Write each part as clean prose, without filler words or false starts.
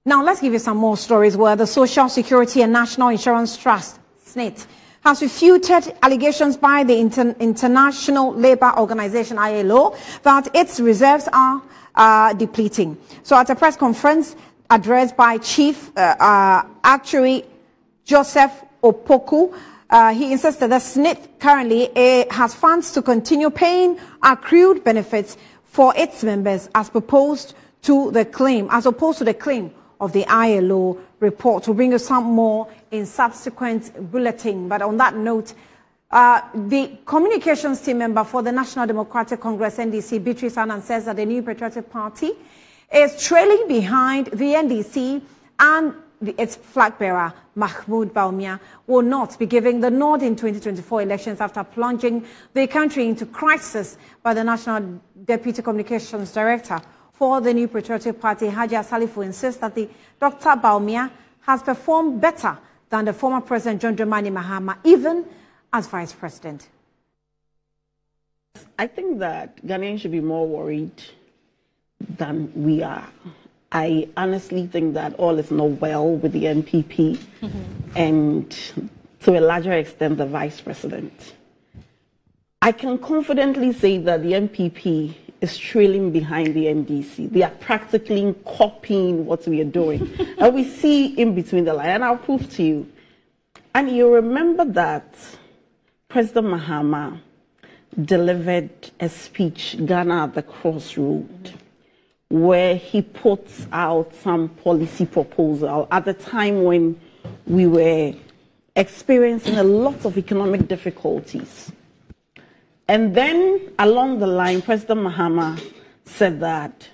Now, let's give you some more stories where the Social Security and National Insurance Trust, SSNIT, has refuted allegations by the International Labour Organization, ILO, that its reserves are depleting. So at a press conference addressed by Chief Actuary Joseph Opoku, he insisted that SSNIT currently has funds to continue paying accrued benefits for its members as opposed to the claim of the ILO report. We'll bring you some more in subsequent bulletin. But on that note, the communications team member for the National Democratic Congress, NDC, Beatrice Annan, says that the New Patriotic Party is trailing behind the NDC, and its flag bearer, Mahmoud Bawumia, will not be giving the nod in 2024 elections after plunging the country into crisis by the National Deputy Communications Director for the New Patriotic Party, Haji Salifu, insists that the Dr. Bawumia has performed better than the former President John Dramani Mahama, even as Vice President. I think that Ghanaians should be more worried than we are. I honestly think that all is not well with the NPP and to a larger extent the Vice President. I can confidently say that the NPP is trailing behind the NDC. They are practically copying what we are doing. And we see in between the lines, and I'll prove to you. And you remember that President Mahama delivered a speech, Ghana at the Crossroad, where he puts out some policy proposal at the time when we were experiencing a lot of economic difficulties. And then along the line, President Mahama said that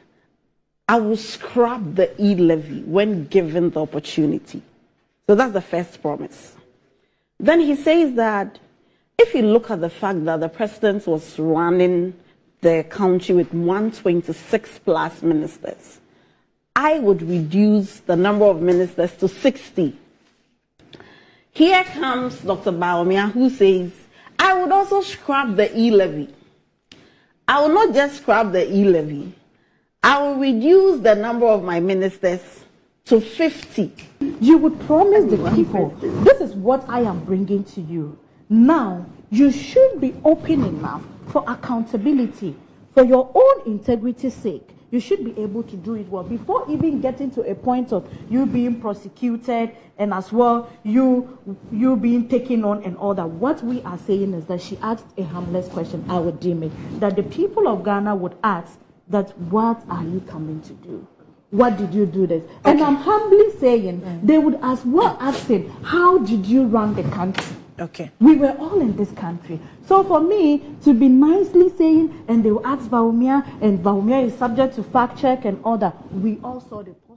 I will scrap the e-levy when given the opportunity. So that's the first promise. Then he says that if you look at the fact that the president was running the country with 126 plus ministers, I would reduce the number of ministers to 60. Here comes Dr. Bawumia, who says, I would also scrap the e-levy. I will not just scrap the e-levy. I will reduce the number of my ministers to 50. You would promise the people, this is what I am bringing to you. Now, you should be open enough for accountability. For your own integrity's sake, you should be able to do it well before even getting to a point of you being prosecuted and as well you being taken on and all that. What we are saying is that she asked a harmless question, I would deem it, that the people of Ghana would ask that what are you coming to do? What did you do this? Okay. And I'm humbly saying they would ask, well, asking, how did you run the country? Okay. We were all in this country. So for me to be nicely saying, and they will ask Bawumia, and Bawumia is subject to fact check and all that, we all saw the point.